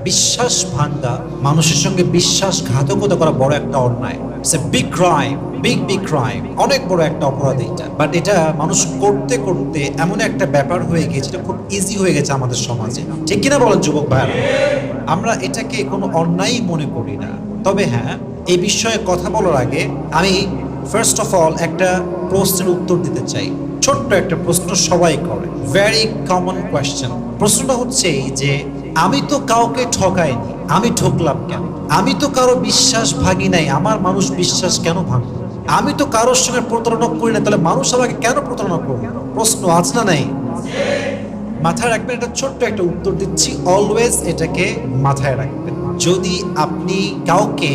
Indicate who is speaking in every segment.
Speaker 1: বিশ্বাস ভাঙ্গা, মানুষের সঙ্গে বিশ্বাসঘাতকতা করা বড় একটা অন্যায়। It's a big crime, big crime, অনেক বড় একটা অপরাধ এটা। বাট এটা মানুষ করতে করতে এমন একটা ব্যাপার হয়ে গেছে, এটা খুব ইজি হয়ে গেছে আমাদের সমাজে। ঠিক কিনা বলেন যুবক ভাইরা? আমরা এটাকে কোনো অন্যায় মনে করি না। তবে হ্যাঁ, এই বিষয়ে কথা বলার আগে আমি ফার্স্ট অফ অল একটা প্রশ্নের উত্তর দিতে চাই। ছোট্ট একটা প্রশ্ন সবাই করে, ভেরি কমন কোয়েশ্চেন। প্রশ্নটা হচ্ছে এই যে, আমি তো কাউকে ঠকাইনি, আমি ঠকলাম কেন? আমি তো কারো বিশ্বাস ভাঙি নাই, আমার মানুষ বিশ্বাস কেন ভাঙলো? আমি তো কারোর সঙ্গে প্রতারণা করি না, তাহলে মানুষ আমাকে কেন প্রতারণা করবে? প্রশ্ন আছে না নাই? মাথায় রাখবেন, এটা ছোট্ট একটা উত্তর দিচ্ছি, অলওয়েজ এটাকে মাথায় রাখবেন। যদি আপনি কাউকে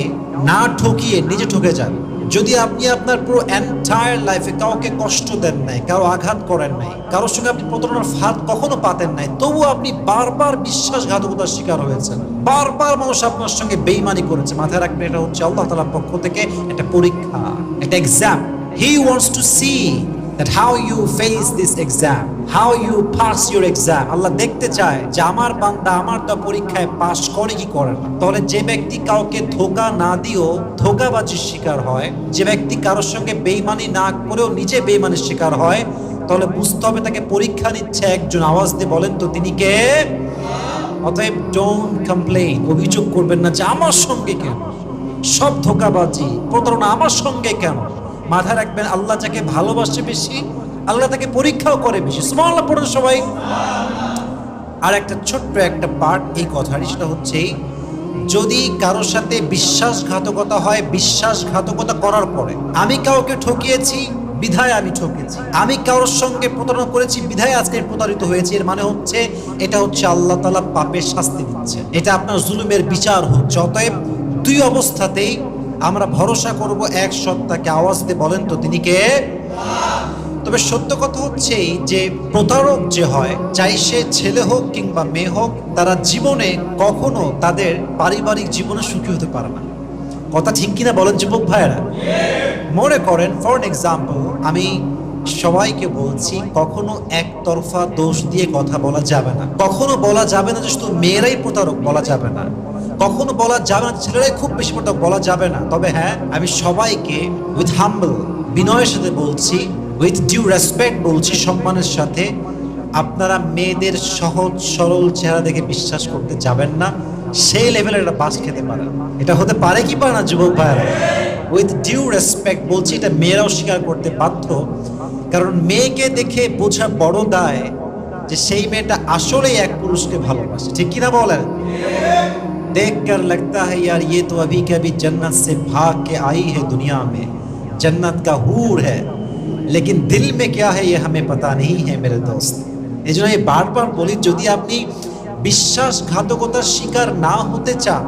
Speaker 1: না ঠকিয়ে নিজে ঠকে যান, যদি আপনি আপনার পুরো এন্টায়ার লাইফে কাউকে কষ্ট দেন নাই, কারো আঘাত করেন নাই, কারোর সঙ্গে আপনি প্রতারণার ফাঁদ কখনো পাতেন নাই, তবুও আপনি বারবার বিশ্বাসঘাতকতার শিকার হয়েছেন, বারবার মানুষ আপনার সঙ্গে বেইমানি করেছে, মাথায় রাখবেন এটা হচ্ছে আল্লাহ তাআলার পক্ষ থেকে একটা পরীক্ষা, একটা exam. He wants to see that how you face this exam, how you pass your exam. আল্লাহ দেখতে চায় যে আমার বান্দা আমার তো পরীক্ষায় পাশ করে কি করে না। তাহলে যে ব্যক্তি কাউকে ধোঁকা না দিও ধোঁকাবাজির শিকার হয়, যে ব্যক্তি কারোর সঙ্গে বেইমানি না করেও নিজে বেইমানির শিকার হয়, তাহলে বুঝতে হবে তাকে পরীক্ষা নিচ্ছে একজন। আওয়াজ দিয়ে বলেন তো তিনি কে? অতএব ডোন্ট কমপ্লেইন, অভিযোগ করবেন না যে আমার সঙ্গে কেন সব ধোঁকাবাজি প্রতারণা, আমার সঙ্গে কেন। মাথায় রাখবেন, আল্লাহ যাকে ভালোবাসে বেশি, আল্লাহ তাকে পরীক্ষাও করে বেশি। সুবহানাল্লাহ পড়ুন সবাই। আর একটা ছোট্ট একটা পার্ট এই কথারই, সেটা হচ্ছে যদি কারোর সাথে বিশ্বাসঘাতকতা হয়, বিশ্বাসঘাতকতা করার পরে আমি কাউকে ঠকিয়েছি বিধায় আমি ঠকেছি, আমি কারোর সঙ্গে প্রতারণা করেছি বিধায় আজকে প্রতারিত হয়েছি, এর মানে হচ্ছে এটা হচ্ছে আল্লাহ তাআলা পাপের শাস্তি দিচ্ছে, এটা আপনার জুলুমের বিচার হচ্ছে। অতএব দুই অবস্থাতেই আমরা ভরসা করব এক সত্তাকে। আওয়াজ দিয়ে বলেন তো তিনি কে? তবে সত্য কথা হচ্ছে যে প্রতারক যে হয়, চাই সে ছেলে হোক কিংবা মেয়ে হোক, তারা জীবনে কখনো তাদের পারিবারিক জীবনে সুখী হতে পারে না। কথা ঠিক কিনা বলেন যুবক ভাইয়েরা? মনে করেন ফর এক্সাম্পল, আমি সবাইকে বলছি কখনো একতরফা দোষ দিয়ে কথা বলা যাবে না। কখনো বলা যাবে না যে শুধু মেয়েরাই প্রতারক, বলা যাবে না। কখনো বলা যাবে না ছেলেরাই খুব বেশি প্রতারক, বলা যাবে না। তবে হ্যাঁ, আমি সবাইকে উইথ হাম্বল, বিনয়ের সাথে বলছি, উইথ ডিউ রেসপেক্ট বলছি, সম্মানের সাথে, আপনারা মেয়েদের সহজ সরল চেহারা দেখে বিশ্বাস করতে যাবেন না। সেই লেভেলের একটা বাস খেতে পারে, এটা হতে পারে কি পারে না যুবক ভাইয়েরা? উইথ ডিউ রেসপেক্ট বলছি, এটা মেয়েরাও স্বীকার করতে বাধ্য। কারণ মেয়েকে দেখে বোঝা বড় দায় যে সেই মেয়েটা আসলেই এক পুরুষকে ভালোবাসে। ঠিক কিনা বলেন? देख कर लगता है यार ये तो अभी के अभी जन्नत से भाग के आई है दुनिया में, जन्नत का हूर है, लेकिन दिल में क्या है ये हमें पता नहीं है मेरे दोस्त। এই জন্য বারবার বলি, যদি আপনি বিশ্বাসঘাতকতার শিকার না হতে চান,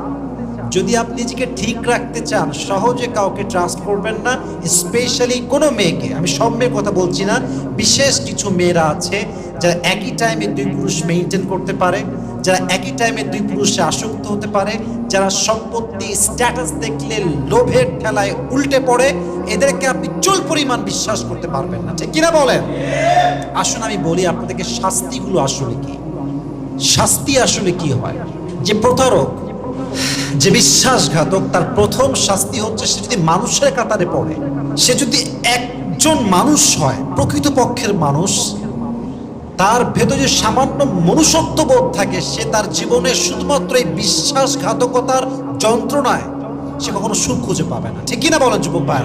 Speaker 1: যদি আপনি নিজেকে ঠিক রাখতে চান, সহজে কাউকে ট্রাস্ট করবেন না, স্পেশালি কোনো মেয়েকে। আমি সব মেয়ের কথা বলছি না, বিশেষ কিছু মেয়েরা আছে যারা একই টাইমে দুই পুরুষ মেইনটেইন করতে পারে, যারা একই টাইমে দুই পুরুষে আসক্ত হতে পারে, যারা সম্পত্তি স্ট্যাটাস দেখলে লোভের ঠেলায় উল্টে পড়ে, এদেরকে আপনি চুল পরিমাণ বিশ্বাস করতে পারবেন না। ঠিক কিনা বলেন? আসুন আমি বলি আপনাদেরকে শাস্তিগুলো আসলে কি, শাস্তি আসলে কি হয়। যে প্রতারক, যে বিশ্বাসঘাতক, তার প্রথম শাস্তি হচ্ছে সে যদি মানুষের কাতারে পড়ে, সে যদি একজন মানুষ হয়, প্রকৃতপক্ষের মানুষ, তার ভেতরে সামান্য মনুষ্যত্ববোধ থাকে, সে তার জীবনে শুধুমাত্র এই বিশ্বাসঘাতকতার যন্ত্রণায় সে কখনো সুখ খুঁজে পাবে না। ঠিক কিনা বলেন যুবক ভাই?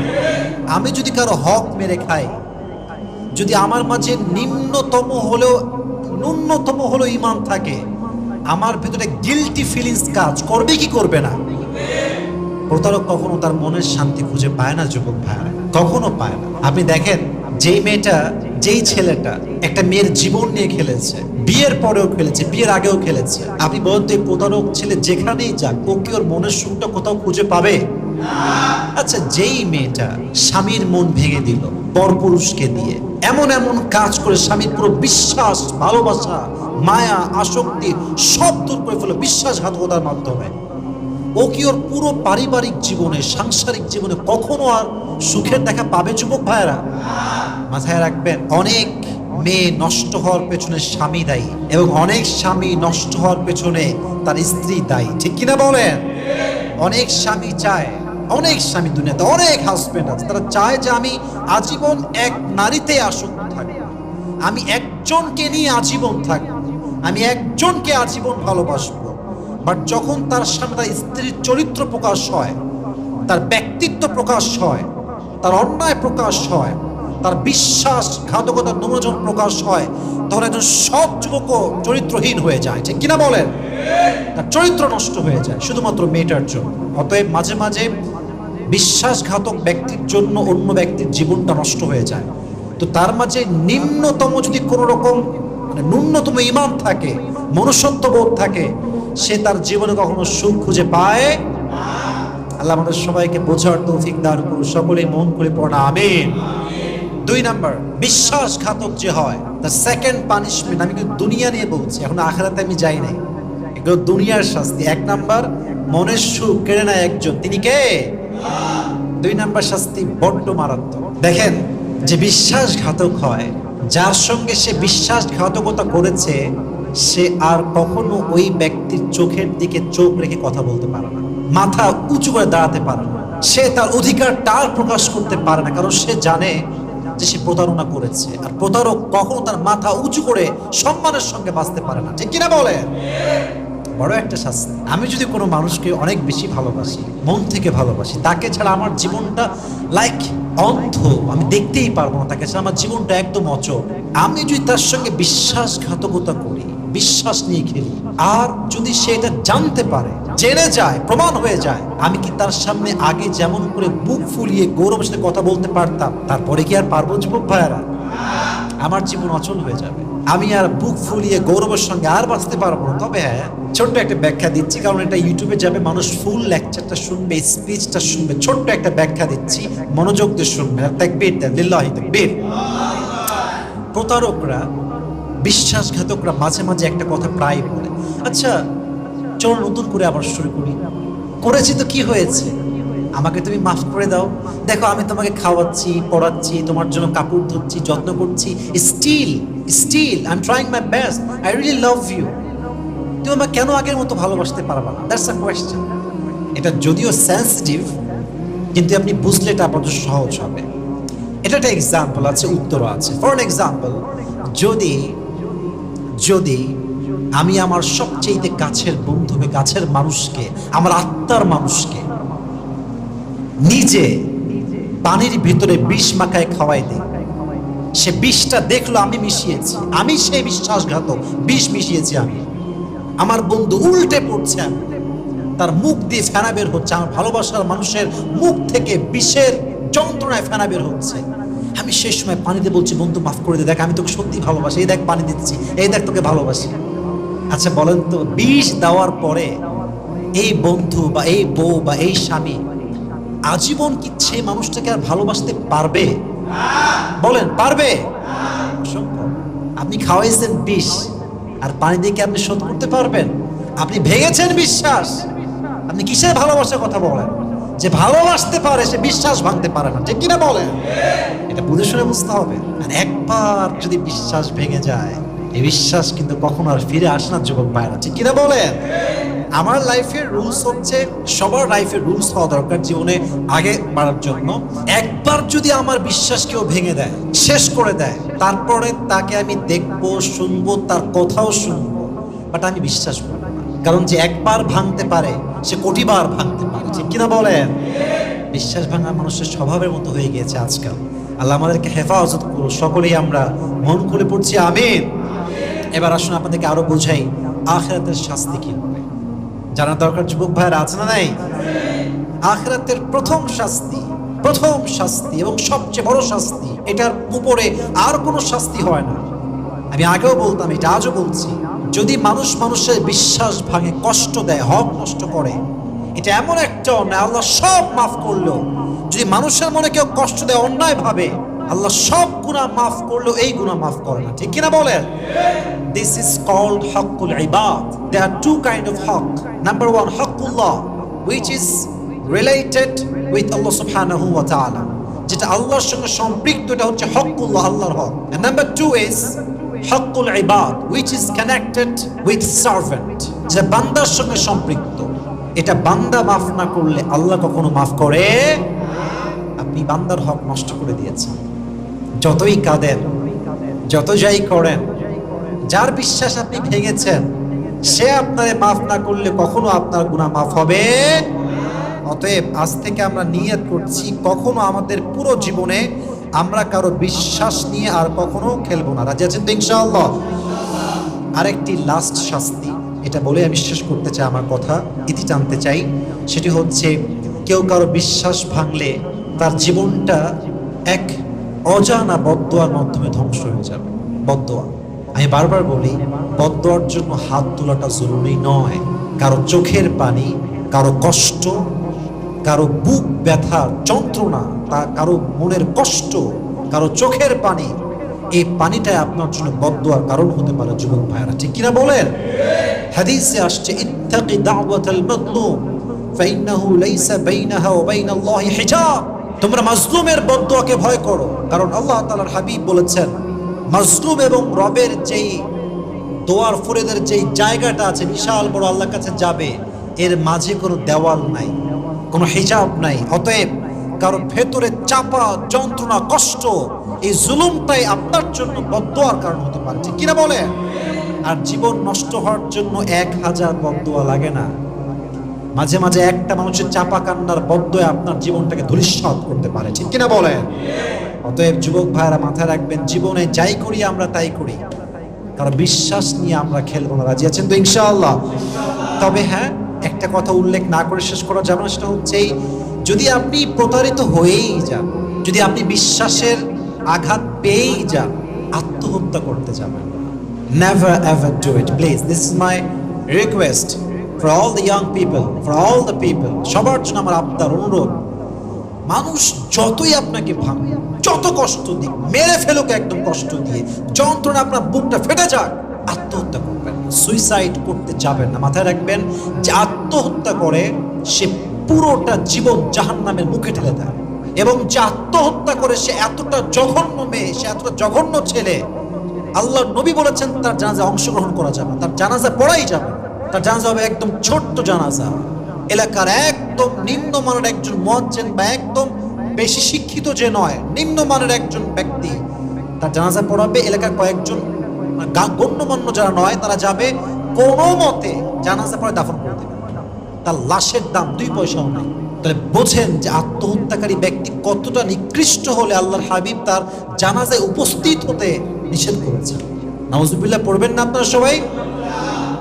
Speaker 1: আমি যদি কারো হক মেরে খাই, যদি আমার মাঝে ন্যূনতম হলেও ঈমান থাকে, আমার ভিতরে গিল্টি ফিলিংস কাজ করবে কি করবে না? প্রতারক কখনো তার মনের শান্তি খুঁজে পায় না যুবক ভাই, কখনো পায় না। আপনি দেখেন, যেই মেয়েটা, যেই ছেলেটা একটা মেয়ের জীবন নিয়ে খেলেছে, বিয়ের পরেও খেলেছে, বিয়ের আগেও খেলেছে, আপনি বলেন তো এই প্রতারক ছেলে যেখানেই যাক, ও কি ওর মনের সুখটা কোথাও খুঁজে পাবে? আচ্ছা, যেই মেয়েটা স্বামীর মন ভেঙে দিল পরপুরুষকে দিয়ে, এমন এমন কাজ করে স্বামীর পুরো বিশ্বাস, ভালোবাসা, মায়া, আসক্তি সব দূর করে ফেলো বিশ্বাসঘাতকতার মাধ্যমে, ও কি ওর পুরো পারিবারিক জীবনে, সাংসারিক জীবনে কখনো আর সুখের দেখা পাবে যুবক ভাইয়েরা? মাথায় রাখবেন, অনেক মেয়ে নষ্ট হওয়ার পেছনে স্বামী দায়ী, এবং অনেক স্বামী নষ্ট হওয়ার পেছনে তার স্ত্রী দায়ী। ঠিক কিনা বলেন? অনেক স্বামী চায়, অনেক স্বামী দুনিয়াতে, অনেক হাজবেন্ড আছে, তারা চায় যে আমি আজীবন এক নারীতে আসক্ত থাকবো, আমি একজনকে নিয়ে আজীবন থাকবো, আমি একজনকে আজীবন ভালোবাসবো। বাট যখন তার সামনে তার স্ত্রীর চরিত্র প্রকাশ হয়, তার ব্যক্তিত্ব প্রকাশ হয়, তার অন্যায় প্রকাশ হয়, তার বিশ্বাসঘাতকতার নমুনা প্রকাশ হয়, তখন একজন সৎ যুবকও চরিত্রহীন হয়ে যায়। ঠিক কিনা বলেন? তার চরিত্র নষ্ট হয়ে যায় শুধুমাত্র মেয়েটার জন্য। অতএব মাঝে মাঝে বিশ্বাসঘাতক ব্যক্তির জন্য অন্য ব্যক্তির জীবনটা নষ্ট হয়ে যায়। তো তার মাঝে নিম্নতম যদি কোনো রকম ন্যূনতম ঈমান থাকে, মনুষ্যত্ববোধ থাকে, সে তার জীবনে কখনো সুখ খুঁজে পায়। আল্লাহ আমাদের সবাইকে বোঝার তৌফিক দান করুন। সকলেই মন করে পড়া আমিন। 2 নাম্বার, বিশ্বাসঘাতক যে হয় তার সেকেন্ড পানিশমেন্ট, আমি কিন্তু দুনিয়া নিয়ে বলছি, এখন আখিরাতে আমি যাই নাই, এগুলো দুনিয়ার শাস্তি। 1 নাম্বার, মনের সুখ কেড়ে নেয় একজন, তিনি কে? 2 নাম্বার শাস্তি বড্ড মারাত্মক। দেখেন, যে বিশ্বাসঘাতক হয়, যার সঙ্গে সে বিশ্বাসঘাতকতা করেছে, সে আর কখনো ওই ব্যক্তির চোখের দিকে চোখ রেখে কথা বলতে পারে না, মাথা উঁচু করে দাঁড়াতে পারে না, সে তার অধিকার টার প্রকাশ করতে পারে না, কারণ সে জানে যে সে প্রতারণা করেছে। আর প্রতারক কখনো তার মাথা উঁচু করে সম্মানের সঙ্গে বাঁচতে পারে না। ঠিক কিনা বলে? বড় একটা শাস্তি। আমি যদি কোনো মানুষকে অনেক বেশি ভালোবাসি, মন থেকে ভালোবাসি, তাকে ছাড়া আমার জীবনটা লাইক অন্ধ, আমি দেখতেই পারবো না, তাকে ছাড়া আমার জীবনটা একদম অচল। আমি যদি তার সঙ্গে বিশ্বাসঘাতকতা করি, বিশ্বাস নিয়ে খেলি, আর যদি সে এটা জানতে পারে, জেনে যায়, প্রমাণ হয়ে যায়, আমি কি তার সামনে আগে যেমন করে বুক ফুলিয়ে গৌরবের সাথে কথা বলতে পারতাম, তারপরে কি আর পারবো যুবক ভাইয়েরা? আমার জীবন অচল হয়ে যাবে, আমি আর বুক ফুলিয়ে গৌরবের সঙ্গে আর বাঁচতে পারবো না। তবে হ্যাঁ, ছোট্ট একটা ব্যাখ্যা দিচ্ছি, কারণ এটা ইউটিউবে যাবে, মানুষ ফুল লেকচারটা শুনবে, স্পিচটা শুনবে। ছোট্ট একটা ব্যাখ্যা দিচ্ছি, মনোযোগ দিয়ে শুনবে। তাকবীর দেন, লিল্লাহি তাকবীর। প্রতারকরা, বিশ্বাসঘাতকরা মাঝে মাঝে একটা কথা প্রায় বলে, আচ্ছা চলো নতুন করে আবার শুরু করি, করেছি তো কি হয়েছে, আমাকে তুমি মাফ করে দাও, দেখো আমি তোমাকে খাওয়াচ্ছি, পড়াচ্ছি, তোমার জন্য কাপড় ধুচ্ছি, যত্ন করছি, still I am trying my best, I really love you, তুমি আমাকে কেন আগের মতো ভালোবাসতে পারবা না? That's a question. এটা যদিও সেন্সিটিভ, কিন্তু আপনি বুঝলে এটা আপনার জন্য সহজ হবে। এটা একটা এক্সাম্পল আছে, উত্তর আছে। ফর এন এক্সাম্পল, যদি আমি আমার সবচেয়ে কাছের বন্ধুকে, কাছের মানুষকে, আমার আত্মার মানুষকে নিজে পানির ভিতরে বিষ মাখায় খাওয়াই দেই, সে বিষটা দেখলো আমি মিশিয়েছি, আমি সেই বিশ্বাসঘাতক, বিষ মিশিয়েছি আমি, আমার বন্ধু উল্টে পড়ছে, আমি তার মুখ দিয়ে ফেনা বের হচ্ছে, আমার ভালোবাসার মানুষের মুখ থেকে বিষের যন্ত্রণায় ফেনা বের হচ্ছে, আমি সেই সময় পানিতে বলছি, বন্ধু মাফ করে দে, দেখ আমি তোকে সত্যি ভালোবাসি, এই দেখ পানি দিচ্ছি, এই দেখ তোকে ভালোবাসি। আচ্ছা বলেন তো, বিষ দেওয়ার পরে এই বন্ধু বা এই বউ বা এই স্বামী আজীবন কি সেই মানুষটাকে আর ভালোবাসতে পারবে? বলেন, পারবে? অসম্ভব। আপনি খাওয়াইছেন বিষ, আর পানি দিয়ে কি আপনি শোধ করতে পারবেন? আপনি ভেঙেছেন বিশ্বাস, আপনি কিসের ভালোবাসার কথা বলেন? যে ভালোবাসতে পারে সে বিশ্বাস ভাঙতে পারে না। ঠিক কিনা বলেন? এটা বুঝে শুনে বুঝতে হবে। আর একবার যদি বিশ্বাস ভেঙে যায়, এই বিশ্বাস কিন্তু কখনো আর ফিরে আসে না যুবক ভাইরা। ঠিক কিনা বলেন? আমার লাইফের রুলস হচ্ছে, সবার লাইফের রুলস হওয়া দরকার জীবনে আগে বাড়ার জন্য। একবার যদি আমার বিশ্বাস কেউ ভেঙে দেয়, শেষ করে দেয়, তারপরে তাকে আমি দেখবো, শুনবো, তার কথাও শুনবো, বাট আমি বিশ্বাস করবো না। কারণ যে একবার ভাঙতে পারে সে কোটিবার ভাঙতে পারে। ঠিক কিনা বলেন? বিশ্বাস ভাঙা মানুষের স্বভাবের মতো হয়ে গিয়েছে আজকাল। আল্লাহ আমাদেরকে হেফাজত করুন। সকলেই আমরা মন খুলে পড়ছি আমিন। এবার আসুন আপনাদেরকে আরো বোঝাই আখিরাতের শাস্তি কি হবে। জানার দরকার যুবক ভাইয়েরা, আছে না নাই? আখিরাতের প্রথম শাস্তি এবং সবচেয়ে বড় শাস্তি, এটার উপরে আর কোনো শাস্তি হয় না। আমি আগেও বলতাম, এটা আজও বলছি, যদি মানুষ মানুষের বিশ্বাস ভাঙে, কষ্ট দেয়, হক নষ্ট করে, এটা এমন একটা অন্যায়, আল্লাহ সব মাফ করলো। যদি মানুষের মনে কেউ কষ্ট দেয় অন্যায় ভাবে, আল্লাহ সব গুনাহ মাফ করলো, এই গুনাহ মাফ করে না। ঠিক কিনা বলেন? This is called haqqul ibad. There are two kind of haqq. Number one, haqqullah, which is related with Allah subhanahu wa ta'ala. যেটা আল্লাহর সঙ্গে সম্পৃক্ত, এটা হচ্ছে হকুল্লাহ, আল্লাহর হক। And number 2 is হকুল ইবাদ, which is connected with servant, যেটা বান্দার সঙ্গে সম্পৃক্ত। এটা বান্দা মাফ না করলে আল্লাহ কখনো মাফ করে। আপনি বান্দার হক নষ্ট করে দিয়েছেন। যতই কাঁদেন, যত যাই করেন, যার বিশ্বাস আপনি ভেঙেছেন, সে আপনারে মাফ না করলে কখনো আপনার গুনাহ মাফ হবে। অতএব আজ থেকে আমরা নিয়ত করছি, কখনো আমাদের পুরো জীবনে আমরা কারো বিশ্বাস নিয়ে আর কখনো খেলবো না। রাজি আছেন তো ইনশাআল্লাহ? আরেকটি লাস্ট শাস্তি, এটা বলে আমি শেষ করতে চাই, আমার কথা ইতি টানতে চাই। সেটি হচ্ছে, কেউ কারো বিশ্বাস ভাঙলে তার জীবনটা এক অজানা বদদোয়ার মাধ্যমে ধ্বংস হয়ে যাবে। বদদোয়া, আমি বারবার বলি, বদদোয়ার জন্য হাত তোলাটা জরুরি নয়। কারো চোখের পানি, কারো কষ্ট, কারো বুক ব্যথার যন্ত্রণা, তা কারো মনের কষ্ট, কারো চোখের পানি, এই পানিটাই আপনার জন্য বদদোয়ার কারণ হতে পারে। যুবক ভাইরা, ঠিক কিনা বলেন? হাদিসে আসছে, ইত্তাকি দাওয়াতাল মাযলুম ফাইন্নাহু লাইসা বাইনাহা ওয়া বাইনাল্লাহি হিজাব। তোমরা মাজলুমের বদদোয়াকে ভয় করো, কারণ আল্লাহ তাআলার হাবিব বলেছেন, মাজলুম এবং রবের যেই দোয়ার ফরিদের যেই জায়গাটা আছে, বিশাল বড়, আল্লাহর কাছে যাবে, এর মাঝে কোনো দেওয়াল নাই, কোনো হিজাব নাই। অতএব কারো ভেতরে চাপা যন্ত্রণা, কষ্ট, এই জুলুমটাই আপনার জন্য বদদোয়ার কারণ হতে পারে। ঠিক কিনা বলে? আর জীবন নষ্ট হওয়ার জন্য 1000 বদদোয়া লাগে না। মাঝে মাঝে একটা মানুষের চাপা কান্নার বদদোয়া আপনার জীবনটাকে ধূলিসাৎ করতে পারে। ঠিক কিনা বলে? অতএব যুবক ভাইরা, মাথায় রাখবেন, জীবনে যাই করি আমরা তাই করি, কারণ বিশ্বাস নিয়ে আমরা খেলবো না। রাজি আছেন তো ইনশাআল্লাহ? তবে হ্যাঁ, একটা কথা উল্লেখ না করে শেষ করা যাবে না, সেটা হচ্ছে, যদি আপনি প্রতারিত হয়েই যান, যদি আপনি বিশ্বাসের আঘাত পেয়েই যান, আত্মহত্যা করতে যাবেন না। Never ever do it, please. This is my request for all the young people, for all the people. সবার জন্য আমার আবদার, অনুরোধ, মানুষ যতই আপনাকে ভাঙে, যত কষ্ট দিক, মেরে ফেলুক একদম কষ্ট দিয়ে, যন্ত্রণা আপনার বুকটা ফেটে যাক, আত্মহত্যা করবেন, সুইসাইড করতে যাবেন না। মাথায় রাখবেন, যে আত্মহত্যা করে সে পুরোটা জীবন জাহান্নামের মুখে ঠেলে দেয়, এবং যে আত্মহত্যা করে সে এতটা জঘন্য মেয়ে, সে এতটা জঘন্য ছেলে, আল্লাহ নবী বলেছেন তার জানাজায় অংশগ্রহণ করা যাবে, তার জানাজা পড়াই যাবে। তার জানাজা হবে একদম ছোট্ট জানাজা, এলাকার একদম নিম্নমানের একজন মুয়াজ্জিন বা একদম বেশি শিক্ষিত যে নয়, নিম্নমানের একজন ব্যক্তি তার জানাজা পড়াবে। এলাকার কয়েকজন গণ্যমান্য যারা নয়, তারা যাবে, কোনো মতে জানাজা পড়ে দাফন করে দেবে। তার লাশের দাম 2 পয়সাও নাই। তাহলে বোঝেন যে আত্মহত্যাকারী ব্যক্তি কতটা নিকৃষ্ট হলে আল্লাহর হাবিব তার জানাজায় উপস্থিত হতে নিষেধ করেছেন। নাউজুবিল্লাহ পড়বেন না আপনারা সবাই?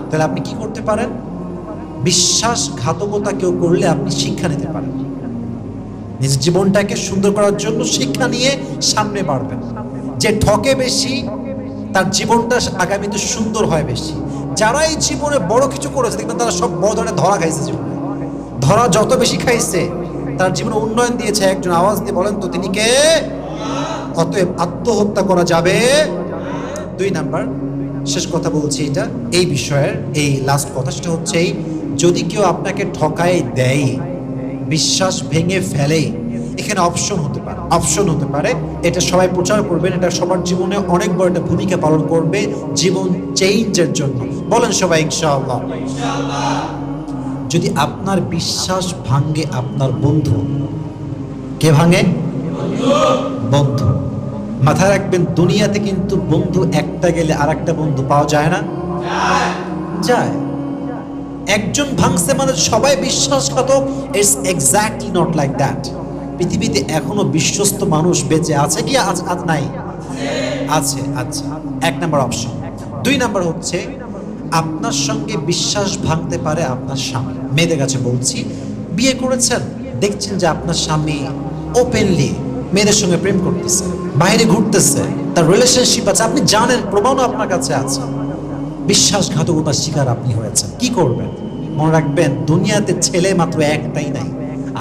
Speaker 1: তাহলে আপনি কি করতে পারেন? বিশ্বাসঘাতকতা কেউ করলে আপনি শিক্ষা নিতে পারেন, নিজের জীবনটাকে সুন্দর করার জন্য শিক্ষা নিয়ে সামনে বাড়বেন। যে ঠকে বেশি, তার জীবনটা আগামীতে সুন্দর হয় বেশি। যারা এই জীবনে বড় কিছু করেছে, দেখবেন তারা সব বড় ধরনের ধরা খাইছে জীবনে। ধরা যত বেশি খাইছে, তার জীবনে উন্নয়ন দিয়েছে। একজন আওয়াজ দিয়ে বলেন তো, তিনি কে? অতএব আত্মহত্যা করা যাবে। 2 নাম্বার, শেষ কথা বলছি এটা, এই বিষয়ের এই লাস্ট কথা, সেটা হচ্ছে, যদি কেউ আপনাকে ঠকায় দেয়, বিশ্বাস ভেঙে ফেলে, এখানে অপশন হতে পারে, অপশন হতে পারে। এটা সবাই প্রচার করবেন, এটা সবার জীবনে অনেক বড় একটা ভূমিকা পালন করবে জীবন চেঞ্জের জন্য। বলেন সবাই ইনশাআল্লাহ। যদি আপনার বিশ্বাস ভাঙে আপনার বন্ধু, কে ভাঙে? বন্ধু। মাথায় রাখবেন, দুনিয়াতে কিন্তু বন্ধু একটা গেলে আর একটা বন্ধু পাওয়া যায় না? যায়। একজন ভাঙছে মানে সবাই বিশ্বাসঘাতক? It's exactly not like that. পৃথিবীতে এখনো বিশ্বস্ত মানুষ বেঁচে আছে কি? আজ নাই? আছে। আচ্ছা, 1 নাম্বার অপশন। 2 নাম্বার হচ্ছে, আপনার সঙ্গে বিশ্বাস ভাঙতে পারে আপনার স্বামী। মেয়েদের কাছে বলছি, বিয়ে করেছেন, দেখছেন যে আপনার স্বামী ওপেনলি মেয়েদের সঙ্গে প্রেম করতেছে, বাইরে ঘুরতেছে, তার রিলেশনশিপ আছে, আপনি জানেন, প্রমাণও আপনার কাছে আছে, বিশ্বাসঘাতকতার শিকার আপনি হয়েছেন। কি করবেন? মনে রাখবেন, দুনিয়াতে ছেলে মাত্র একটাই নাই,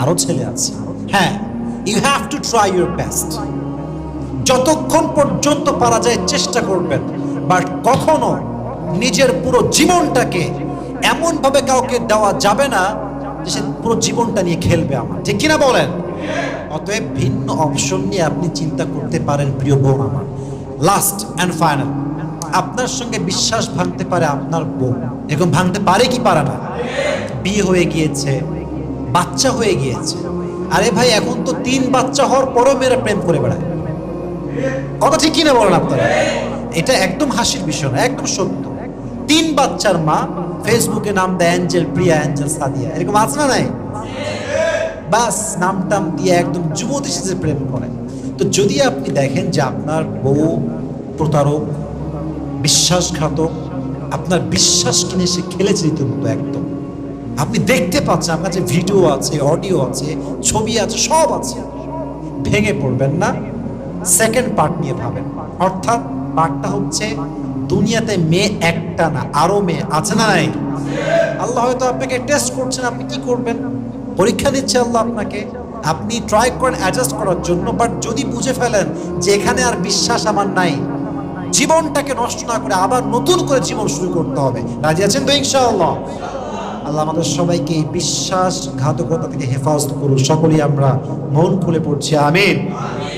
Speaker 1: আরো ছেলে আছে। হ্যাঁ, you have to try your best. যতক্ষণ পর্যন্ত পারা যায় চেষ্টা করবেন, বাট কখনো নিজের পুরো জীবনটাকে এমন ভাবে কাউকে দেওয়া যাবে না যে সে পুরো জীবনটা নিয়ে খেলবে। আমার ঠিক কিনা বলেন? অতএব ভিন্ন অপশন নিয়ে আপনি চিন্তা করতে পারেন প্রিয় বোন আমার। লাস্ট অ্যান্ড ফাইনাল, আপনার সঙ্গে বিশ্বাস ভাঙতে পারে আপনার বউ, এরকম ভাঙতে পারে কি পারে না? বিয়ে হয়ে গিয়েছে, বাচ্চা হয়ে গিয়েছে, আরে ভাই এখন তো 3 বাচ্চা হওয়ার পরও মেয়েরা প্রেম করে বেড়ায়, কথা ঠিক কিনা বলেন আপনারা? এটা একদম হাসির বিষয় না, একদম সত্য। 3 বাচ্চার মা ফেসবুকে নাম দেয় অ্যাঞ্জেল, প্রিয়া, অ্যাঞ্জেল, সাদিয়া, এরকম আছে না নাই? বাস নাম টাম দিয়ে একদম যুবতী সেজে প্রেম করে। তো যদি আপনি দেখেন যে আপনার বউ প্রতারক, বিশ্বাসঘাতক, আপনার বিশ্বাসটা নিয়ে সে খেলেছে রীতিমতো একদম, আপনি দেখতে পাচ্ছেন, আপনার কাছে ভিডিও আছে, অডিও আছে, ছবি আছে, সব আছে, ভেঙে পড়বেন না। সেকেন্ড পার্ট নিয়ে ভাবেন, অর্থাৎ পার্টটা হচ্ছে দুনিয়াতে মেয়ে একটা না, আরো মেয়ে আছে না নাই? আল্লাহ হয়তো আপনাকে টেস্ট করছেন, আপনি কি করবেন? পরীক্ষা দিচ্ছে আল্লাহ আপনাকে, আপনি ট্রাই করেন অ্যাডজাস্ট করার জন্য। বাট যদি বুঝে ফেলেন যে এখানে আর বিশ্বাস আমার নাই, জীবনটাকে নষ্ট না করে আবার নতুন করে জীবন শুরু করতে হবে, রাজি আছেন তো ইনশাআল্লাহ? আল্লাহ আমাদের সবাইকে এই বিশ্বাসঘাতকতা থেকে হেফাজত করুন। সকলেই আমরা মন খুলে পড়ছি আমিন।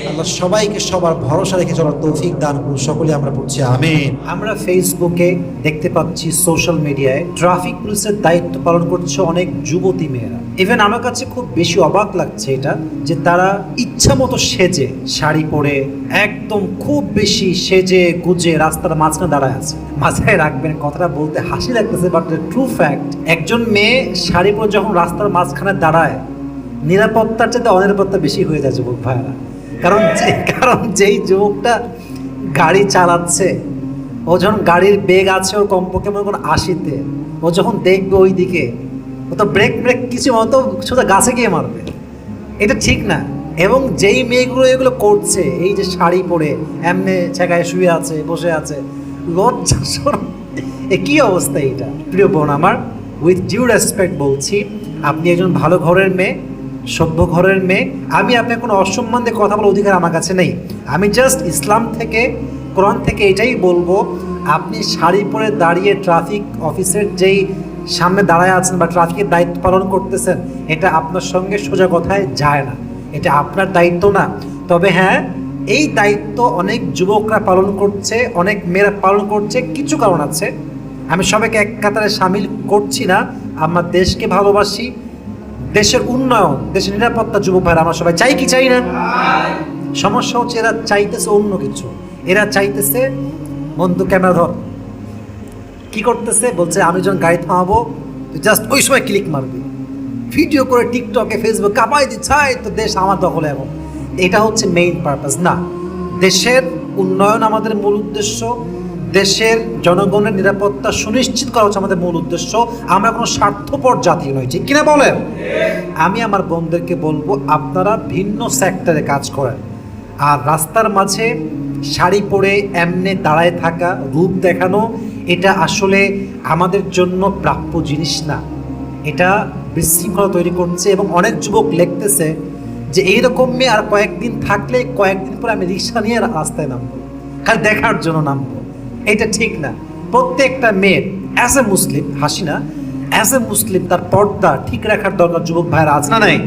Speaker 1: আল্লাহ সবাইকে সবার ভরসা রেখে চলার তৌফিক দান করুন। সকলেই আমরা পড়ছি আমিন। আমরা ফেসবুকে দেখতে পাচ্ছি, সোশ্যাল মিডিয়ায় ট্রাফিক পুলিশের দায়িত্ব পালন করছে অনেক যুবতী মেয়েরা। ইভেন আমার কাছে খুব বেশি অবাক লাগছে এটা, যে তারা ইচ্ছা মতো সেজে, শাড়ি পরে একদম খুব বেশি সেজে গুজে রাস্তার মাঝখানে দাঁড়ায় আছে। মাথায় রাখবেন, কথাটা বলতে হাসি লাগতেছে বাট ট্রু ফ্যাক্ট। একজন মেয়ে শাড়ি পরে যখন রাস্তার মাঝখানে দাঁড়ায়, নিরাপত্তার চাইতে অনিরাপত্তা বেশি হয়ে যায় যুবক ভাইরা। কারণ যেই যুবকটা গাড়ি চালাচ্ছে, ও যখন গাড়ির বেগ আছে ওর কমপক্ষে মনে করুন 80-তে, ও যখন দেখবে ওই দিকে, ও তো ব্রেক কিছু মতো সোজা গাছে গিয়ে মারবে। এটা ঠিক না। এবং যেই মেয়েগুলো এগুলো করছে, এই যে শাড়ি পরে এমনি জায়গায় শুয়ে আছে, বসে আছে, লজ্জা শরম, কি অবস্থা এটা? প্রিয় বোন আমার, উইথ ডিউ রেসপেক্ট বলছি, আপনি একজন ভালো ঘরের মেয়ে, সভ্য ঘরের মেয়ে। আমি আপনার কোনো অসম্মান দিয়ে কথা বলার অধিকার আমার কাছে নেই। আমি জাস্ট ইসলাম থেকে, কোরআন থেকে এটাই বলবো, আপনি শাড়ি পরে দাঁড়িয়ে ট্রাফিক অফিসের যেই সামনে দাঁড়ায় আছেন বা ট্রাফিকের দায়িত্ব পালন করতেছেন, এটা আপনার সঙ্গে সোজা কথায় যায় না, এটা আপনার দায়িত্ব না। তবে হ্যাঁ, এই দায়িত্ব অনেক যুবকরা পালন করছে, অনেক মেয়েরা পালন করছে, কিছু কারণ আছে। আমি সবাইকে এক কাতারে সামিল করছি না। আমরা দেশকে ভালোবাসি, দেশের উন্নয়ন, দেশের নিরাপত্তা, যুবক ভাইরা আমরা সবাই চাই কি চাই না? সমস্যা হচ্ছে এরা চাইতেছে অন্য কিছু। এরা চাইতেছে, বন্ধু ক্যামেরা ধর, কি করতেছে, বলছে আমি যখন গাড়ি থামাবো জাস্ট ওই সময় ক্লিক মারবি, ভিডিও করে টিকটকে, ফেসবুক কাঁপাই দিচ্ছে, তো দেশ আমার দখলে। এখন এটা হচ্ছে মেইন পারপাস না। দেশের উন্নয়ন আমাদের মূল উদ্দেশ্য, দেশের জনগণের নিরাপত্তা সুনিশ্চিত করা হচ্ছে আমাদের মূল উদ্দেশ্য। আমরা কোনো স্বার্থপর জাতি নই, ঠিক কিনা বলেন? আমি আমার বোনদেরকে বলবো, আপনারা ভিন্ন সেক্টরে কাজ করেন, আর রাস্তার মাঝে শাড়ি পরে এমনি দাঁড়ায় থাকা, রূপ দেখানো, এটা আসলে আমাদের জন্য প্রাপ্য জিনিস না। এটা বিশৃঙ্খলা তৈরি করছে। এবং অনেক যুবক লিখতেছে যে এইরকম মেয়ে আর কয়েকদিন থাকলে, কয়েকদিন পরে আমি রিক্সা নিয়ে রাস্তায় নামবো, খালি দেখার জন্য নামবো। এটা ঠিক না। প্রত্যেকটা মেয়ের অ্যাজ এ মুসলিম, হাসি না, অ্যাজ এ মুসলিম তার পর্দা ঠিক রাখার দরকার, যুবক ভাইয়েরা আছে না নাই?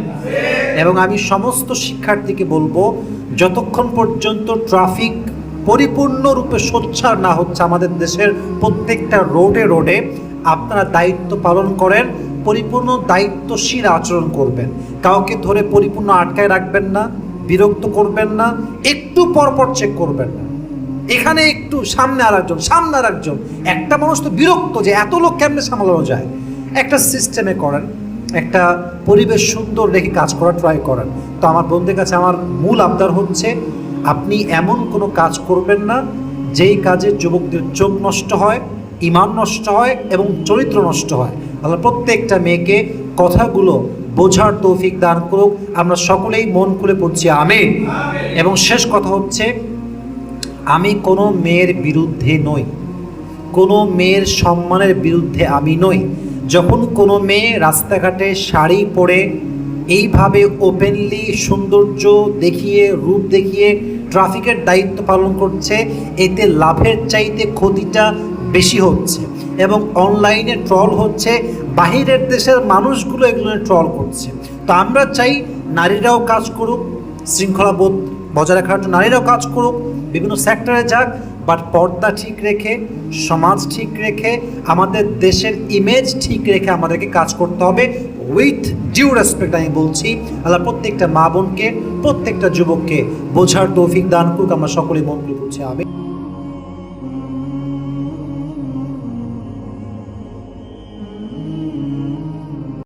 Speaker 1: এবং আমি সমস্ত শিক্ষার্থীকে বলবো, যতক্ষণ পর্যন্ত ট্রাফিক পরিপূর্ণরূপে সোচ্চার না হচ্ছে আমাদের দেশের প্রত্যেকটা রোডে রোডে, আপনারা দায়িত্ব পালন করেন, পরিপূর্ণ দায়িত্বশীল আচরণ করবেন। কাউকে ধরে পরিপূর্ণ আটকায় রাখবেন না, বিরক্ত করবেন না, একটু পরপর চেক করবেন না। এখানে একটু সামনে আর একজন, সামনে আর একজন, একটা মানুষ তো বিরক্ত যে এত লোক কেমনে সামলানো যায়। একটা সিস্টেমে করেন, একটা পরিবেশ সুন্দর রেখে কাজ করা ট্রাই করেন। তো আমার বন্ধুদের কাছে আমার মূল আবদার হচ্ছে, আপনি এমন কোনো কাজ করবেন না যেই কাজে যুবকদের চোখ নষ্ট হয়, ঈমান নষ্ট হয় এবং চরিত্র নষ্ট হয়। আল্লাহ প্রত্যেকটা মেয়েকে কথাগুলো বোঝার তৌফিক দান করুক। আমরা সকলেই মন খুলে পড়ছি আমিন। এবং শেষ কথা হচ্ছে, আমি কোনো মেয়ের বিরুদ্ধে নই, কোনো মেয়ের সম্মানের বিরুদ্ধে আমি নই। যখন কোনো মেয়ে রাস্তাঘাটে শাড়ি পরে এইভাবে ওপেনলি সৌন্দর্য দেখিয়ে, রূপ দেখিয়ে ট্রাফিকের দায়িত্ব পালন করছে, এতে লাভের চাইতে ক্ষতিটা বেশি হচ্ছে। এবং অনলাইনে ট্রল হচ্ছে, বাহিরের দেশের মানুষগুলো এগুলো ট্রল করছে। তো আমরা চাই নারীরাও কাজ করুক, শৃঙ্খলাবোধ বজায় রাখার জন্য নারীরাও কাজ করুক, বিভিন্ন সেক্টরে যাক, বাট পর্দা ঠিক রেখে, সমাজ ঠিক রেখে, আমাদের দেশের ইমেজ ঠিক রেখে আমাদেরকে কাজ করতে হবে উইথ ডিউ রেসপেক্ট। আমি বলছি আল্লাহ প্রত্যেকটা মা বোনকে, প্রত্যেকটা যুবককে বোঝার তৌফিক দান করুক। আমরা সকলেই মন করে বলছি আমি।